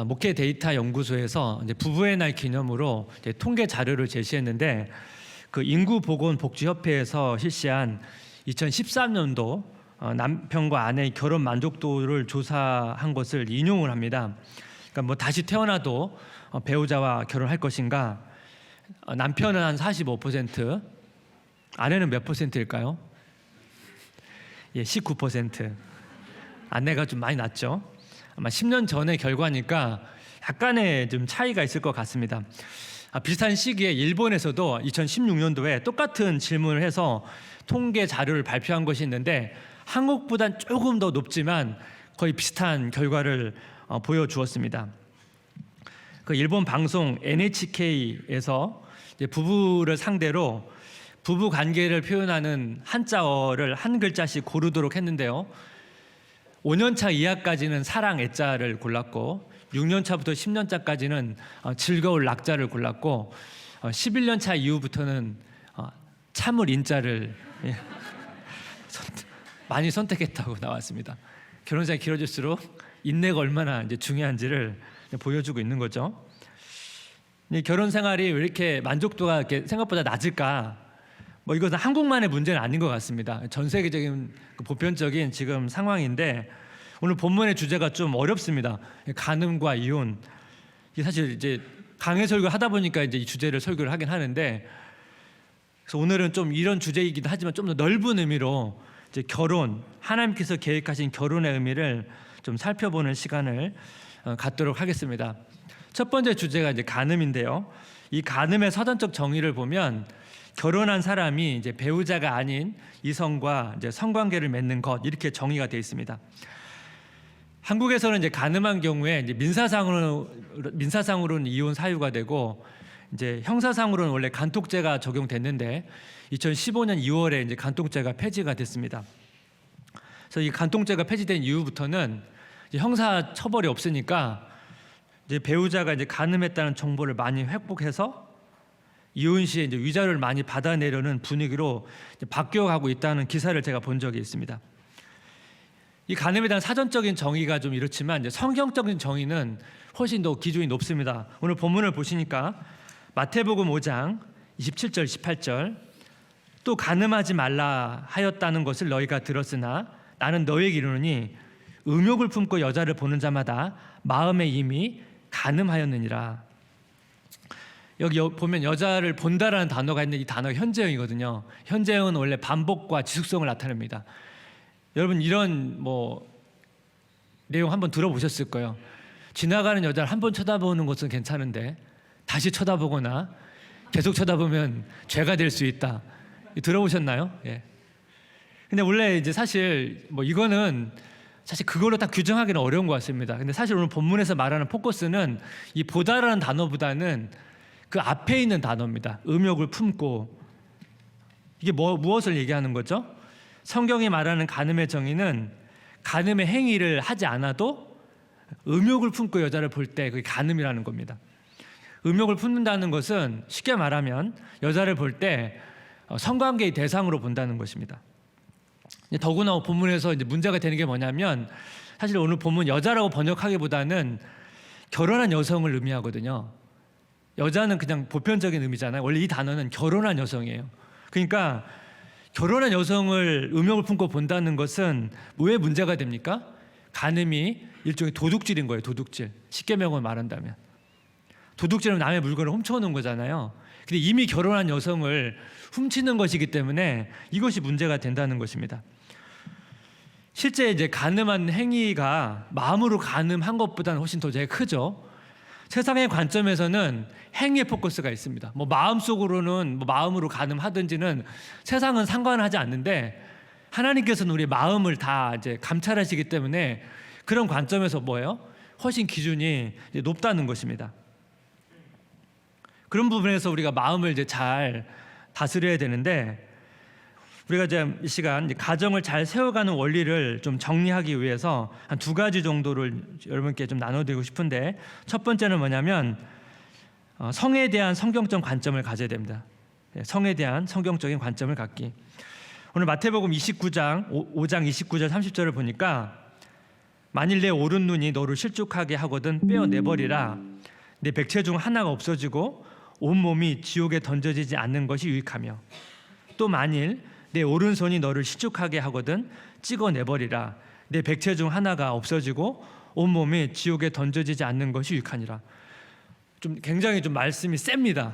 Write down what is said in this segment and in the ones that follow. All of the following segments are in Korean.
목회 데이터 연구소에서 이제 부부의 날 기념으로 이제 통계 자료를 제시했는데 그 인구보건복지협회에서 실시한 2013년도 남편과 아내의 결혼 만족도를 조사한 것을 인용을 합니다. 그러니까 뭐 다시 태어나도 배우자와 결혼할 것인가? 남편은 한 45%, 아내는 몇 %일까요? 예, 19%. 아내가 좀 많이 낮죠. 아마 10년 전의 결과니까 약간의 좀 차이가 있을 것 같습니다. 비슷한 시기에 일본에서도 2016년도에 똑같은 질문을 해서 통계 자료를 발표한 것이 있는데 한국보단 조금 더 높지만 거의 비슷한 결과를 보여주었습니다. 그 일본 방송 NHK에서 부부를 상대로 부부 관계를 표현하는 한자어를 한 글자씩 고르도록 했는데요. 5년차 이하까지는 사랑 애자를 골랐고 6년차부터 10년차까지는 즐거울 낙자를 골랐고 11년차 이후부터는 참을 인자를 많이 선택했다고 나왔습니다. 결혼 생활이 길어질수록 인내가 얼마나 이제 중요한지를 보여주고 있는 거죠. 결혼 생활이 왜 이렇게 만족도가 이렇게 생각보다 낮을까? 뭐 이것은 한국만의 문제는 아닌 것 같습니다. 전 세계적인 보편적인 지금 상황인데 오늘 본문의 주제가 좀 어렵습니다. 간음과 이혼. 사실 이제 강해 설교 하다 보니까 이제 이 주제를 설교를 하긴 하는데 그래서 오늘은 좀 이런 주제이기도 하지만 좀 더 넓은 의미로 이제 결혼, 하나님께서 계획하신 결혼의 의미를 좀 살펴보는 시간을 갖도록 하겠습니다. 첫 번째 주제가 이제 간음인데요. 이 간음의 사전적 정의를 보면 결혼한 사람이 이제 배우자가 아닌 이성과 이제 성관계를 맺는 것 이렇게 정의가 되어 있습니다. 한국에서는 이제 간음한 경우에 이제 민사상으로는 이혼 사유가 되고 이제 형사상으로는 원래 간통죄가 적용됐는데 2015년 2월에 이제 간통죄가 폐지가 됐습니다. 그래서 이 간통죄가 폐지된 이후부터는 이제 형사 처벌이 없으니까 이제 배우자가 이제 간음했다는 정보를 많이 회복해서 이혼 시에 이제 위자료를 많이 받아내려는 분위기로 이제 바뀌어가고 있다는 기사를 제가 본 적이 있습니다. 이 간음에 대한 사전적인 정의가 좀 이렇지만 이제 성경적인 정의는 훨씬 더 기준이 높습니다. 오늘 본문을 보시니까 마태복음 5장 27절 18절 또 간음하지 말라 하였다는 것을 너희가 들었으나 나는 너희에게 이르노니 음욕을 품고 여자를 보는 자마다 마음에 이미 간음하였느니라. 여기 보면 여자를 본다라는 단어가 있는데 이 단어가 현재형이거든요. 현재형은 원래 반복과 지속성을 나타냅니다. 여러분 이런 내용 한번 들어보셨을 거예요. 지나가는 여자를 한 번 쳐다보는 것은 괜찮은데 다시 쳐다보거나 계속 쳐다보면 죄가 될 수 있다. 들어보셨나요? 예. 근데 원래 이제 사실 이거는 사실 그걸로 딱 규정하기는 어려운 것 같습니다. 근데 사실 오늘 본문에서 말하는 포커스는 이 보다라는 단어보다는 그 앞에 있는 단어입니다. 음욕을 품고. 이게 무엇을 얘기하는 거죠? 성경이 말하는 간음의 정의는 간음의 행위를 하지 않아도 음욕을 품고 여자를 볼 때 그게 간음이라는 겁니다. 음욕을 품는다는 것은 쉽게 말하면 여자를 볼 때 성관계의 대상으로 본다는 것입니다. 더구나 본문에서 이제 문제가 되는 게 뭐냐면 사실 오늘 본문 여자라고 번역하기보다는 결혼한 여성을 의미하거든요. 여자는 그냥 보편적인 의미잖아요. 원래 이 단어는 결혼한 여성이에요. 그러니까 결혼한 여성을 음욕을 품고 본다는 것은 왜 문제가 됩니까? 간음이 일종의 도둑질인 거예요. 도둑질. 십계명으로 말한다면 도둑질은 남의 물건을 훔쳐오는 거잖아요. 근데 이미 결혼한 여성을 훔치는 것이기 때문에 이것이 문제가 된다는 것입니다. 실제 이제 간음한 행위가 마음으로 간음한 것보다는 훨씬 더 제가 크죠. 세상의 관점에서는 행위에 포커스가 있습니다. 마음속으로는 마음으로 간음하든지는 세상은 상관하지 않는데 하나님께서는 우리 마음을 다 이제 감찰하시기 때문에 그런 관점에서 훨씬 기준이 높다는 것입니다. 그런 부분에서 우리가 마음을 이제 잘 다스려야 되는데 우리가 이제 이 시간 가정을 잘 세워가는 원리를 좀 정리하기 위해서 한 2가지 정도를 여러분께 좀 나눠드리고 싶은데 첫 번째는 뭐냐면 성에 대한 성경적 관점을 가져야 됩니다. 성에 대한 성경적인 관점을 갖기. 오늘 마태복음 5장 29절 30절을 보니까 만일 내 오른 눈이 너를 실족하게 하거든 빼어내버리라. 내 백체 중 하나가 없어지고 온몸이 지옥에 던져지지 않는 것이 유익하며, 또 만일 내 오른손이 너를 실족하게 하거든 찍어내버리라. 내 백체 중 하나가 없어지고 온몸이 지옥에 던져지지 않는 것이 유익하니라. 좀 굉장히 좀 말씀이 셉니다.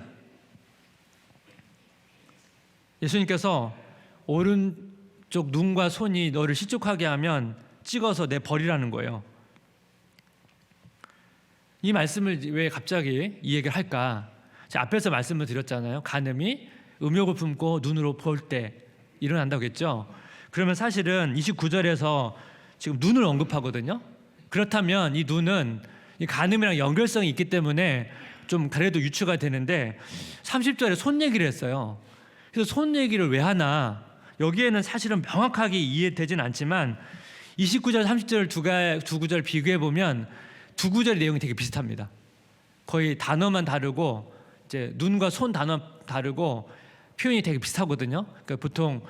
예수님께서 오른쪽 눈과 손이 너를 실족하게 하면 찍어서 내버리라는 거예요. 이 말씀을 왜 갑자기 이 얘기를 할까? 제가 앞에서 말씀을 드렸잖아요. 간음이 음욕을 품고 눈으로 볼 때 일어난다고 했죠. 그러면 사실은 29절에서 지금 눈을 언급하거든요. 그렇다면 이 눈은 이 간음이랑 연결성이 있기 때문에 좀 그래도 유추가 되는데 30절에 손 얘기를 했어요. 그래서 손 얘기를 왜 하나? 여기에는 사실은 명확하게 이해되진 않지만 29절, 30절 두 구절 비교해 보면 두 구절의 내용이 되게 비슷합니다. 거의 단어만 다르고 이제 눈과 손 단어 다르고 표현이 되게 비슷하거든요. 그러니까 보통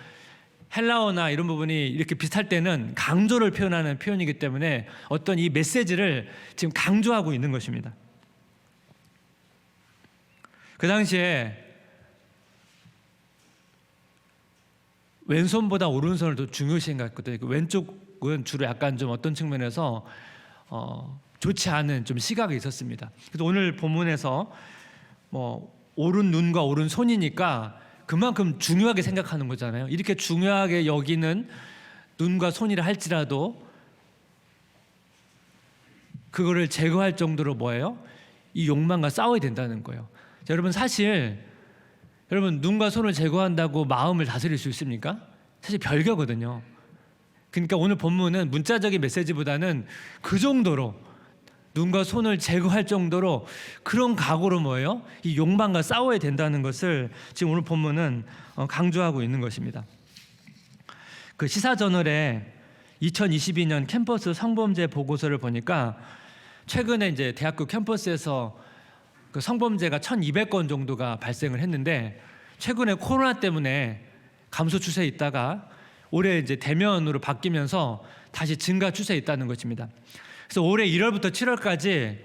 헬라어나 이런 부분이 이렇게 비슷할 때는 강조를 표현하는 표현이기 때문에 어떤 이 메시지를 지금 강조하고 있는 것입니다. 그 당시에 왼손보다 오른손을 더 중요시 생각했거든요. 왼쪽은 주로 약간 좀 어떤 측면에서 좋지 않은 좀 시각이 있었습니다. 그래서 오늘 본문에서 오른 눈과 오른 손이니까 그만큼 중요하게 생각하는 거잖아요. 이렇게 중요하게 여기는 눈과 손이라 할지라도 그거를 제거할 정도로 뭐예요? 이 욕망과 싸워야 된다는 거예요. 자, 여러분 사실 눈과 손을 제거한다고 마음을 다스릴 수 있습니까? 사실 별개거든요. 그러니까 오늘 본문은 문자적인 메시지보다는 그 정도로 눈과 손을 제거할 정도로 그런 각오로 뭐예요? 이 욕망과 싸워야 된다는 것을 지금 오늘 본문은 강조하고 있는 것입니다. 그 시사저널에 2022년 캠퍼스 성범죄 보고서를 보니까 최근에 이제 대학교 캠퍼스에서 그 성범죄가 1,200건 정도가 발생을 했는데 최근에 코로나 때문에 감소 추세에 있다가 올해 이제 대면으로 바뀌면서 다시 증가 추세에 있다는 것입니다. 그래서 올해 1월부터 7월까지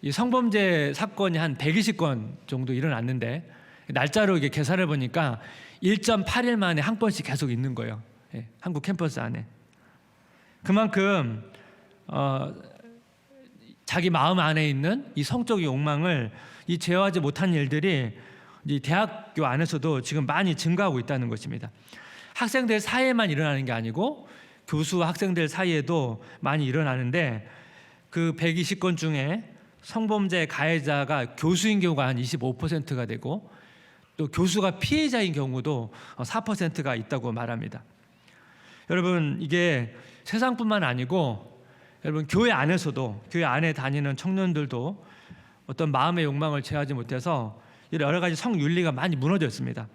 이 성범죄 사건이 한 120건 정도 일어났는데 날짜로 이게 계산해 보니까 1.8일 만에 한 건씩 계속 있는 거예요. 예, 한국 캠퍼스 안에. 그만큼 자기 마음 안에 있는 이 성적 욕망을 이 제어하지 못한 일들이 이 대학교 안에서도 지금 많이 증가하고 있다는 것입니다. 학생들 사이에만 일어나는 게 아니고 교수와 학생들 사이에도 많이 일어나는데 그 120건 중에 성범죄 가해자가 교수인 경우가 한 25%가 되고 또 교수가 피해자인 경우도 4%가 있다고 말합니다. 여러분 이게 세상뿐만 아니고 여러분 교회 안에서도 교회 안에 다니는 청년들도 어떤 마음의 욕망을 제어하지 못해서 여러 가지 성윤리가 많이 무너져 있습니다.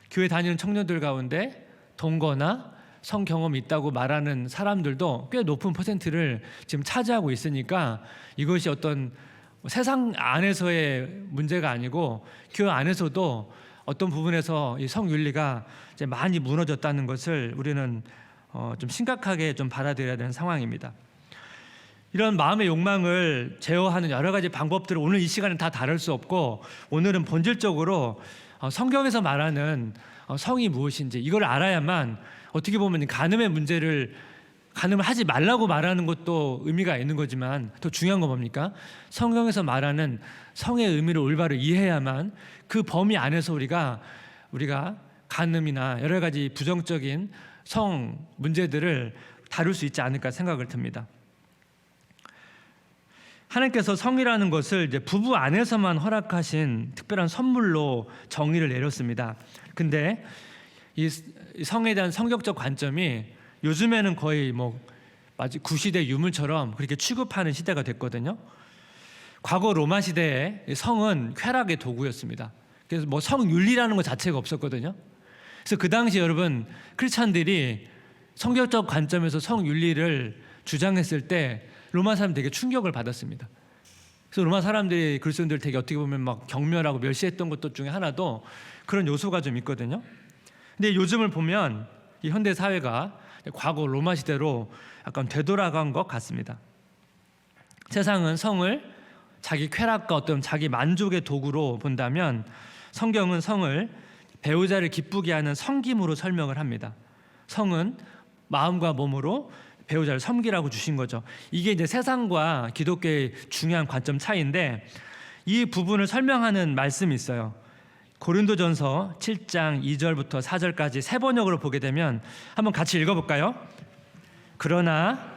교회 다니는 청년들 가운데 동거나 성경험이 있다고 말하는 사람들도 꽤 높은 퍼센트를 지금 차지하고 있으니까 이것이 어떤 세상 안에서의 문제가 아니고 교회 안에서도 어떤 부분에서 이 성윤리가 이제 많이 무너졌다는 것을 우리는 좀 심각하게 좀 받아들여야 되는 상황입니다. 이런 마음의 욕망을 제어하는 여러 가지 방법들을 오늘 이 시간은 다 다룰 수 없고 오늘은 본질적으로 성경에서 말하는 성이 무엇인지 이걸 알아야만 어떻게 보면 간음의 문제를 간음을 하지 말라고 말하는 것도 의미가 있는 거지만 더 중요한 건 뭡니까? 성경에서 말하는 성의 의미를 올바로 이해해야만 그 범위 안에서 우리가 간음이나 여러 가지 부정적인 성 문제들을 다룰 수 있지 않을까 생각을 듭니다. 하나님께서 성이라는 것을 이제 부부 안에서만 허락하신 특별한 선물로 정의를 내렸습니다. 근데 이 성에 대한 성격적 관점이 요즘에는 거의 마치 구시대 유물처럼 그렇게 취급하는 시대가 됐거든요. 과거 로마 시대에 성은 쾌락의 도구였습니다. 그래서 성윤리라는 것 자체가 없었거든요. 그래서 그 당시 여러분 크리스찬들이 성격적 관점에서 성윤리를 주장했을 때 로마 사람 되게 충격을 받았습니다. 그래서 로마 사람들이 그리스도인들 되게 어떻게 보면 막 경멸하고 멸시했던 것들 중에 하나도 그런 요소가 좀 있거든요. 근데 요즘을 보면 이 현대 사회가 과거 로마 시대로 약간 되돌아간 것 같습니다. 세상은 성을 자기 쾌락과 어떤 자기 만족의 도구로 본다면 성경은 성을 배우자를 기쁘게 하는 섬김으로 설명을 합니다. 성은 마음과 몸으로 배우자를 섬기라고 주신 거죠. 이게 이제 세상과 기독교의 중요한 관점 차이인데 이 부분을 설명하는 말씀이 있어요. 고린도전서 7장 2절부터 4절까지 세 번역으로 보게 되면 한번 같이 읽어볼까요? 그러나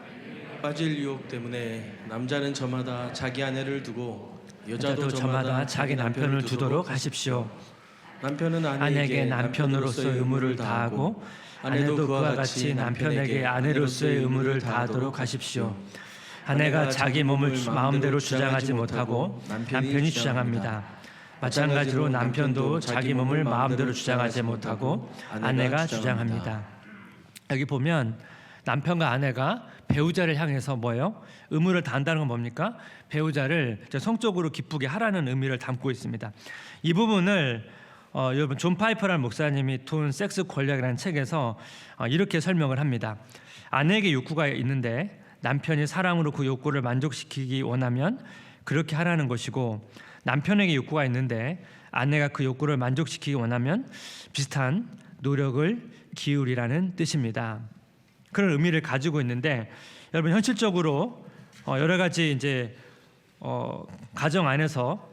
빠질 유혹 때문에 남자는 저마다 자기 아내를 두고 여자도 저마다 자기 남편을 두도록 하십시오. 남편은 아내에게 남편으로서의 의무를 다하고 아내도 그와 같이 남편에게 아내로서의 의무를 다하도록 하십시오. 아내가 자기 몸을 마음대로 주장하지 못하고 남편이 주장합니다. 마찬가지로 남편도 자기 몸을 마음대로 주장하지 못하고 아내가 주장합니다. 여기 보면 남편과 아내가 배우자를 향해서 뭐예요? 의무를 다한다는 건 뭡니까? 배우자를 성적으로 기쁘게 하라는 의미를 담고 있습니다. 이 부분을 여러분 존 파이퍼라는 목사님이 돈, 섹스, 권력이라는 책에서 이렇게 설명을 합니다. 아내에게 욕구가 있는데 남편이 사랑으로 그 욕구를 만족시키기 원하면 그렇게 하라는 것이고, 남편에게 욕구가 있는데 아내가 그 욕구를 만족시키기 원하면 비슷한 노력을 기울이라는 뜻입니다. 그런 의미를 가지고 있는데, 여러분 현실적으로 여러 가지 이제 가정 안에서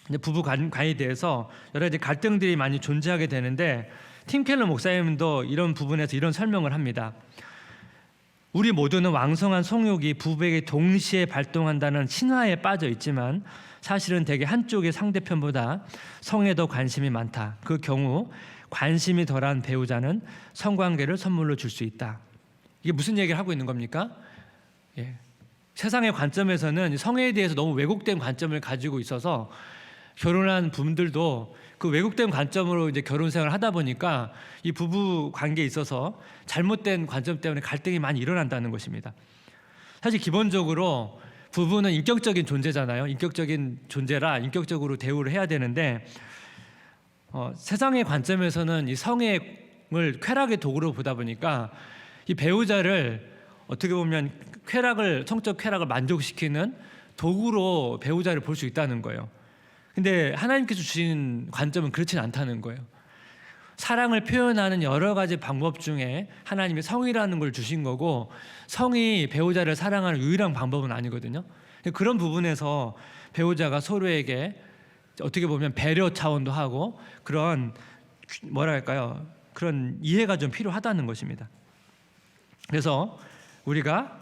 이제 부부 관계에 대해서 여러 가지 갈등들이 많이 존재하게 되는데, 팀 켈러 목사님도 이런 부분에서 이런 설명을 합니다. 우리 모두는 왕성한 성욕이 부부에게 동시에 발동한다는 신화에 빠져 있지만 사실은 대개 한쪽의 상대편보다 성에 더 관심이 많다. 그 경우 관심이 덜한 배우자는 성관계를 선물로 줄 수 있다. 이게 무슨 얘기를 하고 있는 겁니까? 세상의 관점에서는 성에 대해서 너무 왜곡된 관점을 가지고 있어서 결혼한 분들도 그 왜곡된 관점으로 이제 결혼 생활을 하다 보니까 이 부부 관계에 있어서 잘못된 관점 때문에 갈등이 많이 일어난다는 것입니다. 사실 기본적으로 부부는 인격적인 존재잖아요. 인격적인 존재라 인격적으로 대우를 해야 되는데 세상의 관점에서는 이 성을 쾌락의 도구로 보다 보니까 이 배우자를 어떻게 보면 성적 쾌락을 만족시키는 도구로 배우자를 볼 수 있다는 거예요. 근데 하나님께서 주신 관점은 그렇진 않다는 거예요. 사랑을 표현하는 여러 가지 방법 중에 하나님이 성이라는 걸 주신 거고, 성이 배우자를 사랑하는 유일한 방법은 아니거든요. 그런 부분에서 배우자가 서로에게 어떻게 보면 배려 차원도 하고 그런 뭐랄까요, 그런 이해가 좀 필요하다는 것입니다. 그래서 우리가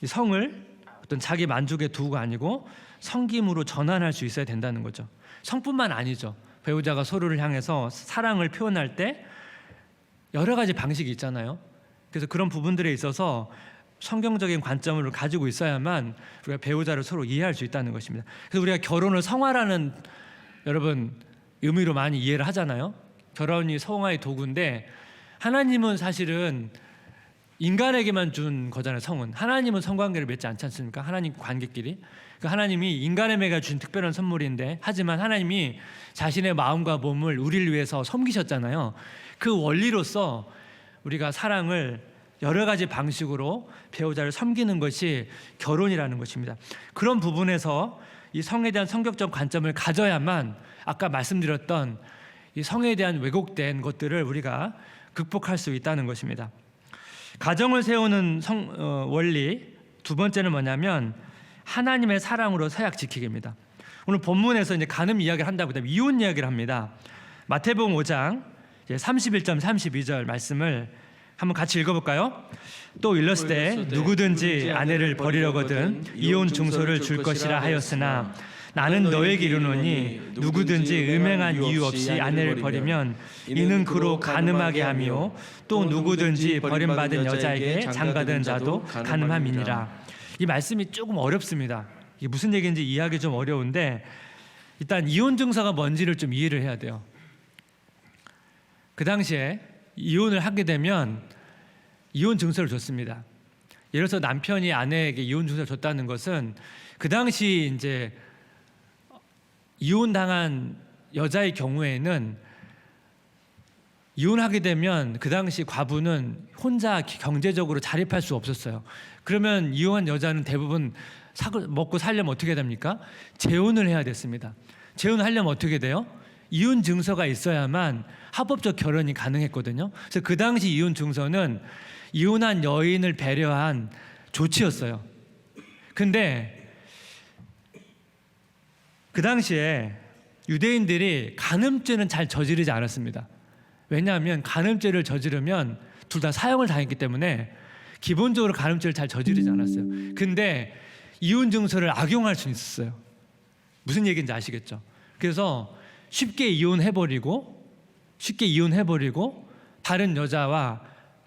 이 성을 어떤 자기 만족의 도구가 아니고 섬김으로 전환할 수 있어야 된다는 거죠. 성뿐만 아니죠. 배우자가 서로를 향해서 사랑을 표현할 때 여러 가지 방식이 있잖아요. 그래서 그런 부분들에 있어서 성경적인 관점을 가지고 있어야만 우리가 배우자를 서로 이해할 수 있다는 것입니다. 그래서 우리가 결혼을 성화라는 여러분 의미로 많이 이해를 하잖아요. 결혼이 성화의 도구인데 하나님은 사실은 인간에게만 준 거잖아요. 성은 하나님은 성관계를 맺지 않지 않습니까? 하나님 관계끼리. 하나님이 인간에게 주신 특별한 선물인데, 하지만 하나님이 자신의 마음과 몸을 우리를 위해서 섬기셨잖아요. 그 원리로서 우리가 사랑을 여러 가지 방식으로 배우자를 섬기는 것이 결혼이라는 것입니다. 그런 부분에서 이 성에 대한 성격적 관점을 가져야만 아까 말씀드렸던 이 성에 대한 왜곡된 것들을 우리가 극복할 수 있다는 것입니다. 가정을 세우는 원리 두 번째는 뭐냐면 하나님의 사랑으로 서약 지키기입니다. 오늘 본문에서 이제 간음 이야기를 한다고 하면 이혼 이야기를 합니다. 마태복음 5장 31절 32절 말씀을 한번 같이 읽어볼까요? 또 일렀으되 누구든지 아내를 버리려거든 이혼 증서를 줄 것이라 하였으나 나는 너에게 이르노니 누구든지 음행한 이유 없이 아내를 버리면 이는 그로 간음하게 하며 또 누구든지 버림받은 여자에게 장가든 자도 간음함이니라. 이 말씀이 조금 어렵습니다. 이게 무슨 얘기인지 이해하기 좀 어려운데, 일단 이혼 증서가 뭔지를 좀 이해를 해야 돼요. 그 당시에 이혼을 하게 되면 이혼 증서를 줬습니다. 예를 들어서 남편이 아내에게 이혼 증서를 줬다는 것은 그 당시 이제 이혼당한 여자의 경우에는 이혼하게 되면 그 당시 과부는 혼자 경제적으로 자립할 수 없었어요. 그러면 이혼한 여자는 대부분 먹고 살려면 어떻게 됩니까? 재혼을 해야 됐습니다. 재혼하려면 어떻게 돼요? 이혼 증서가 있어야만 합법적 결혼이 가능했거든요. 그래서 그 당시 이혼 증서는 이혼한 여인을 배려한 조치였어요. 근데 그 당시에 유대인들이 간음죄는 잘 저지르지 않았습니다. 왜냐하면 간음죄를 저지르면 둘 다 사형을 당했기 때문에 기본적으로 간음죄를 잘 저지르지 않았어요. 근데 이혼 증서를 악용할 수 있었어요. 무슨 얘기인지 아시겠죠? 그래서 쉽게 이혼해버리고 다른 여자와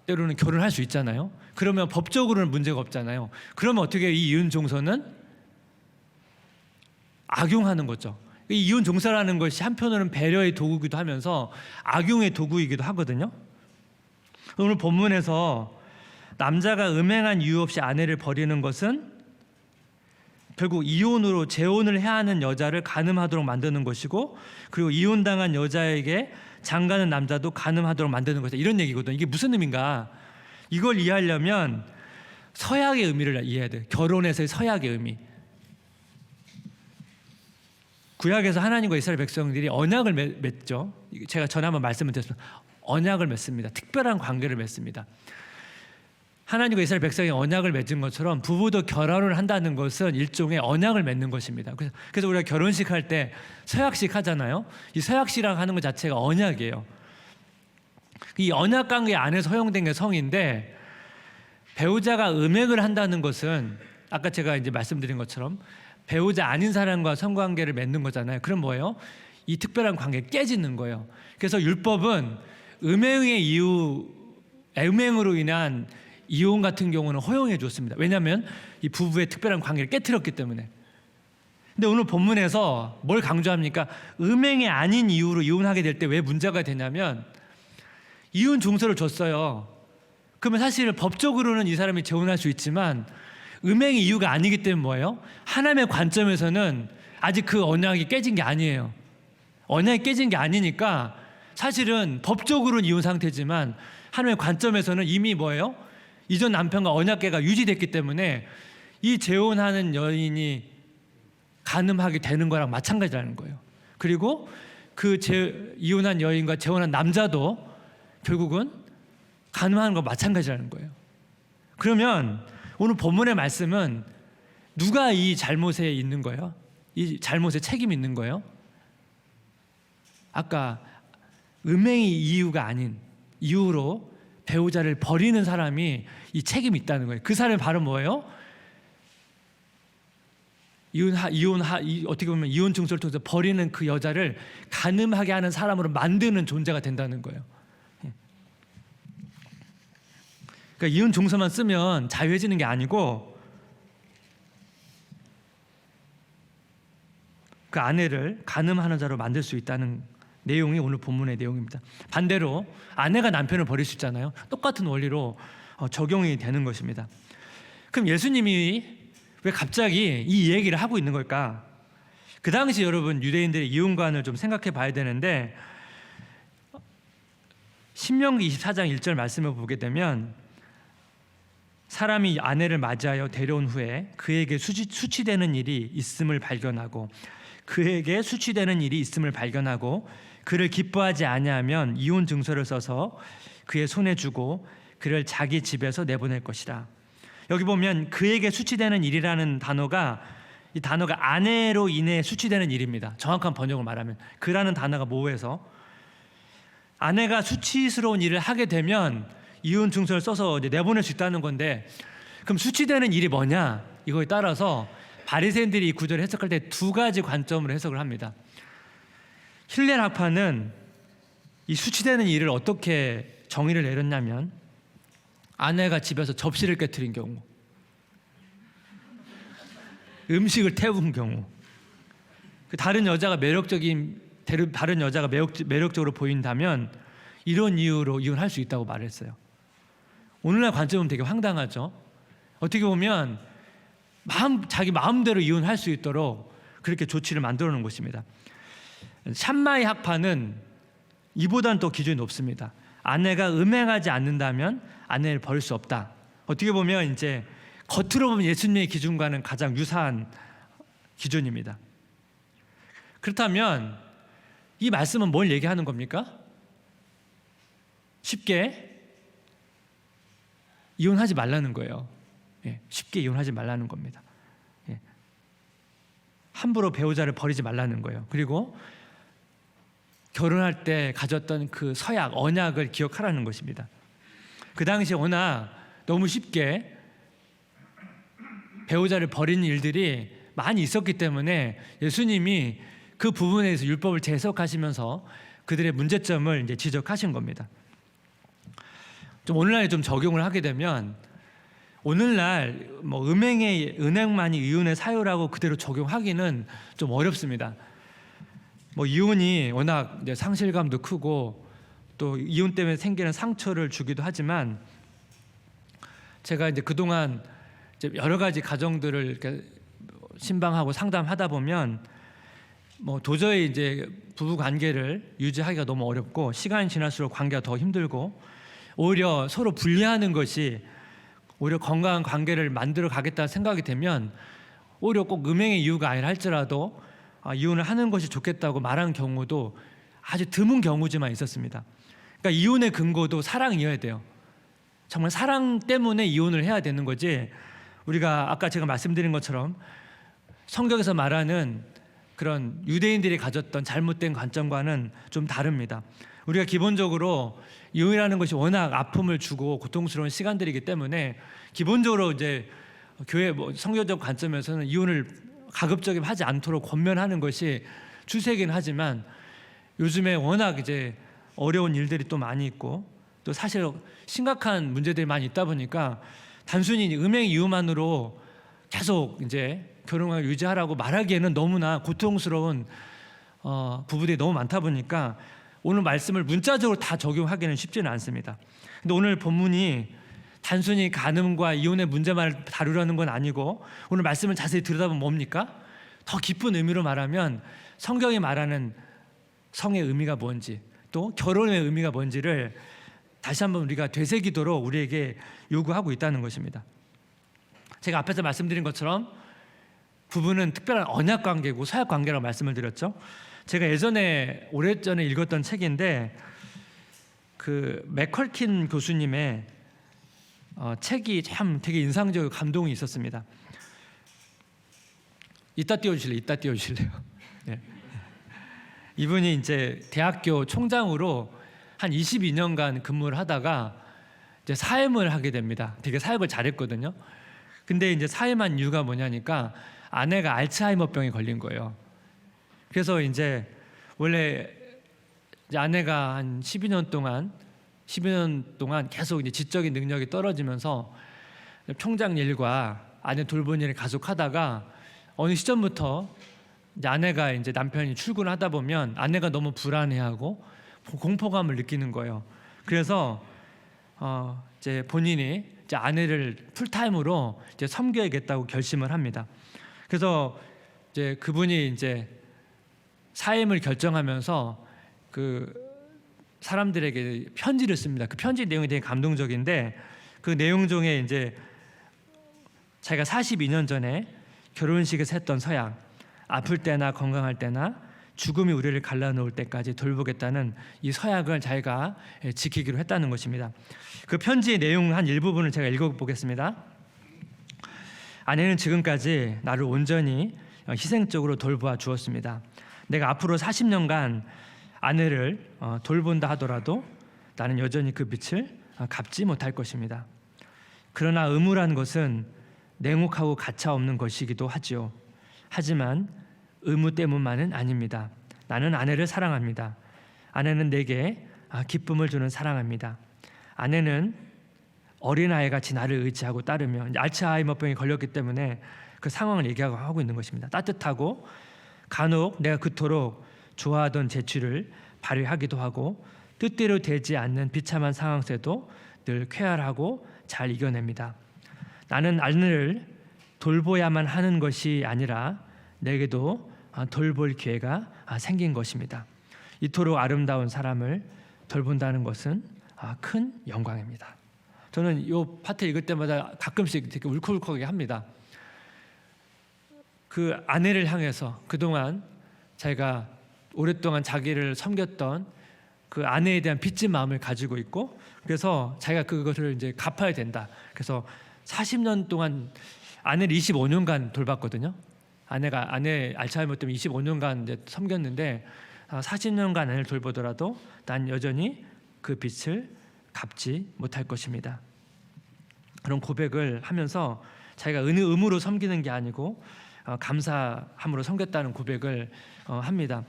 때로는 결혼할 수 있잖아요. 그러면 법적으로는 문제가 없잖아요. 그러면 어떻게 이 이혼 증서는 악용하는 거죠. 이 이혼 종사라는 것이 한편으로는 배려의 도구이기도 하면서 악용의 도구이기도 하거든요. 오늘 본문에서 남자가 음행한 이유 없이 아내를 버리는 것은 결국 이혼으로 재혼을 해야 하는 여자를 간음하도록 만드는 것이고, 그리고 이혼당한 여자에게 장가는 남자도 간음하도록 만드는 것이다, 이런 얘기거든요. 이게 무슨 의미인가? 이걸 이해하려면 서약의 의미를 이해해야 돼요. 결혼에서의 서약의 의미. 구약에서 하나님과 이스라엘 백성들이 언약을 맺죠. 제가 전에 한번 말씀을 드렸습니다. 언약을 맺습니다. 특별한 관계를 맺습니다. 하나님과 이스라엘 백성이 언약을 맺은 것처럼 부부도 결혼을 한다는 것은 일종의 언약을 맺는 것입니다. 그래서 우리가 결혼식 할 때 서약식 하잖아요. 이 서약식이라고 하는 것 자체가 언약이에요. 이 언약 관계 안에서 허용된 게 성인데, 배우자가 음행을 한다는 것은 아까 제가 이제 말씀드린 것처럼 배우자 아닌 사람과 성관계를 맺는 거잖아요. 그럼 뭐예요? 이 특별한 관계 깨지는 거예요. 그래서 율법은 음행으로 인한 이혼 같은 경우는 허용해 줬습니다. 왜냐하면 이 부부의 특별한 관계를 깨트렸기 때문에. 근데 오늘 본문에서 뭘 강조합니까? 음행이 아닌 이유로 이혼하게 될 때 왜 문제가 되냐면, 이혼 증서를 줬어요. 그러면 사실 법적으로는 이 사람이 재혼할 수 있지만 음행이 이유가 아니기 때문에 뭐예요? 하나님의 관점에서는 아직 그 언약이 깨진 게 아니에요. 언약이 깨진 게 아니니까 사실은 법적으로는 이혼 상태지만 하나님의 관점에서는 이미 뭐예요? 이전 남편과 언약계가 유지됐기 때문에 이 재혼하는 여인이 간음하게 되는 거랑 마찬가지라는 거예요. 그리고 그 이혼한 여인과 재혼한 남자도 결국은 간음하는 거 마찬가지라는 거예요. 그러면 오늘 본문의 말씀은 누가 이 잘못에 있는 거예요? 이 잘못에 책임이 있는 거예요? 아까 음행이 이유가 아닌 이유로 배우자를 버리는 사람이 이 책임이 있다는 거예요. 그 사람의 바로 뭐예요? 어떻게 보면 이혼 증서를 통해서 버리는 그 여자를 간음하게 하는 사람으로 만드는 존재가 된다는 거예요. 그러니까 이혼 증서만 쓰면 자유해지는 게 아니고 그 아내를 간음하는 자로 만들 수 있다는 내용이 오늘 본문의 내용입니다. 반대로 아내가 남편을 버릴 수 있잖아요. 똑같은 원리로 적용이 되는 것입니다. 그럼 예수님이 왜 갑자기 이 얘기를 하고 있는 걸까? 그 당시 여러분 유대인들의 이혼관을 좀 생각해 봐야 되는데, 신명기 24장 1절 말씀을 보게 되면, 사람이 아내를 맞이하여 데려온 후에 그에게 수치되는 일이 있음을 발견하고 그를 기뻐하지 아니하면 이혼 증서를 써서 그의 손에 주고 그를 자기 집에서 내보낼 것이라. 여기 보면 그에게 수치되는 일이라는 단어가, 이 단어가 아내로 인해 수치되는 일입니다. 정확한 번역을 말하면 그라는 단어가 모호해서 아내가 수치스러운 일을 하게 되면 이혼 증서를 써서 이제 내보낼 수 있다는 건데, 그럼 수치되는 일이 뭐냐? 이거에 따라서 바리새인들이 이 구절을 해석할 때 두 가지 관점으로 해석을 합니다. 힐렐 학파는 이 수치되는 일을 어떻게 정의를 내렸냐면, 아내가 집에서 접시를 깨트린 경우, 음식을 태운 경우, 다른 여자가 매력적으로 보인다면 이런 이유로 이혼할 수 있다고 말했어요. 오늘날 관점은 되게 황당하죠. 어떻게 보면 자기 마음대로 이혼할 수 있도록 그렇게 조치를 만들어 놓은 것입니다. 샴마이 학파는 이보다는 또 기준이 높습니다. 아내가 음행하지 않는다면 아내를 버릴 수 없다. 어떻게 보면 이제 겉으로 보면 예수님의 기준과는 가장 유사한 기준입니다. 그렇다면 이 말씀은 뭘 얘기하는 겁니까? 쉽게 이혼하지 말라는 거예요. 쉽게 이혼하지 말라는 겁니다. 함부로 배우자를 버리지 말라는 거예요. 그리고 결혼할 때 가졌던 그 서약, 언약을 기억하라는 것입니다. 그 당시에 워낙 너무 쉽게 배우자를 버리는 일들이 많이 있었기 때문에 예수님이 그 부분에 대해서 율법을 재해석하시면서 그들의 문제점을 이제 지적하신 겁니다. 좀 오늘날에 좀 적용을 하게 되면 오늘날 뭐 은행만이 이혼의 사유라고 그대로 적용하기는 좀 어렵습니다. 뭐 이혼이 워낙 이제 상실감도 크고 또 이혼 때문에 생기는 상처를 주기도 하지만 제가 이제 그동안 이제 여러 가지 가정들을 이렇게 신방하고 상담하다 보면 뭐 도저히 이제 부부 관계를 유지하기가 너무 어렵고 시간이 지날수록 관계가 더 힘들고 오히려 서로 분리하는 것이 오히려 건강한 관계를 만들어 가겠다는 생각이 되면 오히려 꼭 음행의 이유가 아니라 할지라도 이혼을 하는 것이 좋겠다고 말하는 경우도 아주 드문 경우지만 있었습니다. 그러니까 이혼의 근거도 사랑이어야 돼요. 정말 사랑 때문에 이혼을 해야 되는 거지 우리가 아까 제가 말씀드린 것처럼 성경에서 말하는 그런 유대인들이 가졌던 잘못된 관점과는 좀 다릅니다. 우리가 기본적으로 이혼이라는 것이 워낙 아픔을 주고 고통스러운 시간들이기 때문에 기본적으로 이제 교회 성경적 관점에서는 이혼을 가급적이면 하지 않도록 권면하는 것이 추세이긴 하지만 요즘에 워낙 이제 어려운 일들이 또 많이 있고 또 사실 심각한 문제들이 많이 있다 보니까 단순히 음행 이유만으로 계속 이제 결혼을 유지하라고 말하기에는 너무나 고통스러운 부부들이 너무 많다 보니까 오늘 말씀을 문자적으로 다 적용하기는 쉽지는 않습니다. 근데 오늘 본문이 단순히 간음과 이혼의 문제만 다루려는 건 아니고 오늘 말씀을 자세히 들여다보면 뭡니까? 더 깊은 의미로 말하면 성경이 말하는 성의 의미가 뭔지 또 결혼의 의미가 뭔지를 다시 한번 우리가 되새기도록 우리에게 요구하고 있다는 것입니다. 제가 앞에서 말씀드린 것처럼 부부는 특별한 언약 관계고 서약 관계라고 말씀을 드렸죠. 제가 예전에 오래전에 읽었던 책인데 그 맥컬킨 교수님의 책이 참 되게 인상적이고 감동이 있었습니다. 이따 띄워주실래요? 네. 이분이 이제 대학교 총장으로 한 22년간 근무를 하다가 이제 사임을 하게 됩니다. 되게 사역을 잘했거든요. 근데 이제 사임한 이유가 뭐냐니까 아내가 알츠하이머병에 걸린 거예요. 그래서 이제 원래 이제 아내가 한 12년 동안 계속 이제 지적인 능력이 떨어지면서 총장 일과 아내 돌보는 일을 가속하다가 어느 시점부터 이제 아내가 이제 남편이 출근하다 보면 아내가 너무 불안해하고 공포감을 느끼는 거예요. 그래서 이제 본인이 이제 아내를 풀타임으로 이제 섬겨야겠다고 결심을 합니다. 그래서 이제 그분이 이제 사임을 결정하면서 그 사람들에게 편지를 씁니다. 그 편지 내용이 되게 감동적인데 그 내용 중에 이제 자기가 42년 전에 결혼식에서 했던 서약, 아플 때나 건강할 때나 죽음이 우리를 갈라놓을 때까지 돌보겠다는 이 서약을 자기가 지키기로 했다는 것입니다. 그 편지의 내용 한 일부분을 제가 읽어보겠습니다. 아내는 지금까지 나를 온전히 희생적으로 돌보아 주었습니다. 내가 앞으로 40년간 아내를 돌본다 하더라도 나는 여전히 그 빛을 갚지 못할 것입니다. 그러나 의무란 것은 냉혹하고 가차없는 것이기도 하지요. 하지만 의무 때문만은 아닙니다. 나는 아내를 사랑합니다. 아내는 내게 기쁨을 주는 사랑합니다. 아내는 어린아이같이 나를 의지하고 따르며 알츠하이머병에 걸렸기 때문에 그 상황을 얘기하고 있는 것입니다. 따뜻하고 간혹 내가 그토록 좋아하던 재치를 발휘하기도 하고 뜻대로 되지 않는 비참한 상황에도 늘 쾌활하고 잘 이겨냅니다. 나는 아내를 돌보야만 하는 것이 아니라 내게도 돌볼 기회가 생긴 것입니다. 이토록 아름다운 사람을 돌본다는 것은 큰 영광입니다. 저는 이 파트 읽을 때마다 가끔씩 되게 울컥울컥하게 합니다. 그 아내를 향해서 그동안 자기가 오랫동안 자기를 섬겼던 그 아내에 대한 빚진 마음을 가지고 있고, 그래서 자기가 그것을 이제 갚아야 된다. 그래서 40년 동안 아내를 25년간 돌봤거든요. 아내 알츠하이머 때문에 25년간 이제 섬겼는데 40년간 아내를 돌보더라도 난 여전히 그 빚을 갚지 못할 것입니다. 그런 고백을 하면서 자기가 의무로 섬기는 게 아니고 감사함으로 섬겼다는 고백을 합니다.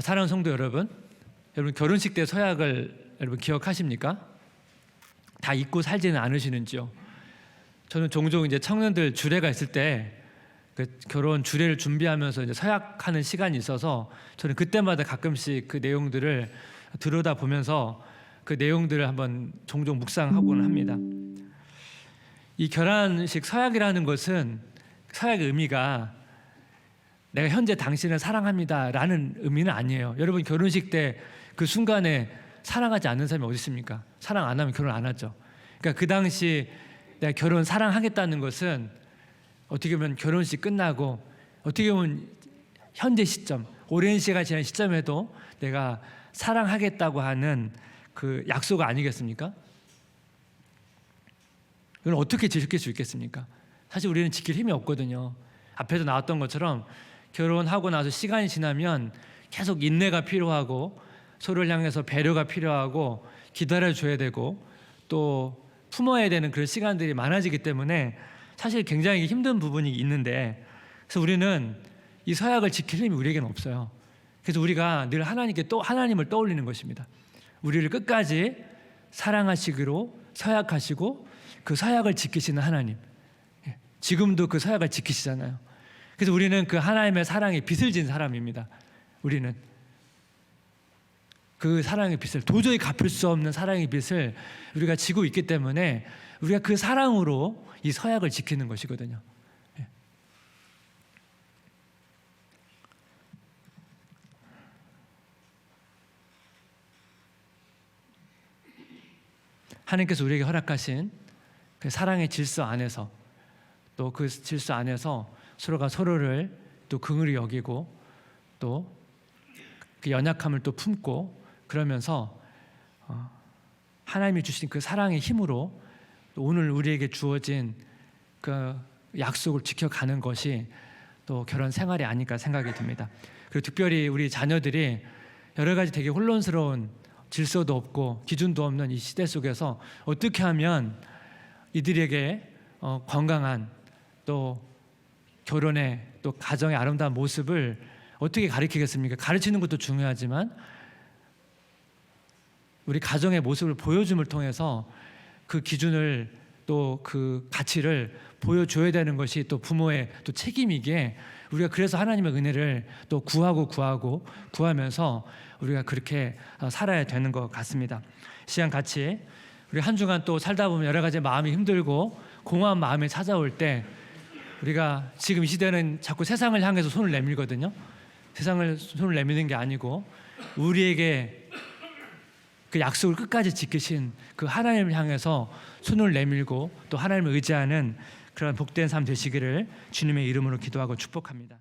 사랑하는 성도 여러분, 결혼식 때 서약을 여러분 기억하십니까? 다 잊고 살지는 않으시는지요? 저는 종종 이제 청년들 주례가 있을 때 그 결혼 주례를 준비하면서 이제 서약하는 시간이 있어서 저는 그때마다 가끔씩 그 내용들을 들여다 보면서 그 내용들을 한번 종종 묵상하고는 합니다. 이 결혼식 서약이라는 것은 서약의 의미가 내가 현재 당신을 사랑합니다라는 의미는 아니에요. 여러분 결혼식 때 그 순간에 사랑하지 않는 사람이 어디 있습니까? 사랑 안 하면 결혼 안 하죠. 그러니까 그 당시 내가 결혼 사랑하겠다는 것은 어떻게 보면 결혼식 끝나고 어떻게 보면 현재 시점, 오랜 시간 지난 시점에도 내가 사랑하겠다고 하는 그 약속 아니겠습니까? 이걸 어떻게 지킬 수 있겠습니까? 사실 우리는 지킬 힘이 없거든요. 앞에서 나왔던 것처럼 결혼하고 나서 시간이 지나면 계속 인내가 필요하고 서로를 향해서 배려가 필요하고 기다려줘야 되고 또 품어야 되는 그런 시간들이 많아지기 때문에 사실 굉장히 힘든 부분이 있는데, 그래서 우리는 이 서약을 지킬 힘이 우리에게는 없어요. 그래서 우리가 늘 하나님을 떠올리는 것입니다. 우리를 끝까지 사랑하시기로 서약하시고 그 서약을 지키시는 하나님, 지금도 그 서약을 지키시잖아요. 그래서 우리는 그 하나님의 사랑에 빚을 진 사람입니다. 우리는 그 사랑의 빚을, 도저히 갚을 수 없는 사랑의 빚을 우리가 지고 있기 때문에 우리가 그 사랑으로 이 서약을 지키는 것이거든요. 하나님께서 우리에게 허락하신 그 사랑의 질서 안에서, 또 그 질서 안에서 서로가 서로를 또 긍휼히 여기고 또 그 연약함을 또 품고, 그러면서 하나님이 주신 그 사랑의 힘으로 또 오늘 우리에게 주어진 그 약속을 지켜가는 것이 또 결혼 생활이 아닐까 생각이 듭니다. 그리고 특별히 우리 자녀들이 여러 가지 되게 혼란스러운 질서도 없고 기준도 없는 이 시대 속에서 어떻게 하면 이들에게 건강한 또 결혼의 또 가정의 아름다운 모습을 어떻게 가르치겠습니까? 가르치는 것도 중요하지만 우리 가정의 모습을 보여줌을 통해서 그 기준을 또 그 가치를 보여줘야 되는 것이 또 부모의 또 책임이기에 우리가 그래서 하나님의 은혜를 또 구하면서 우리가 그렇게 살아야 되는 것 같습니다. 시간 같이 우리 한 주간 또 살다 보면 여러 가지 마음이 힘들고 공허한 마음이 찾아올 때 우리가 지금 이 시대는 자꾸 세상을 향해서 손을 내밀거든요. 세상을 손을 내미는 게 아니고 우리에게 그 약속을 끝까지 지키신 그 하나님을 향해서 손을 내밀고 또 하나님을 의지하는 그런 복된 삶 되시기를 주님의 이름으로 기도하고 축복합니다.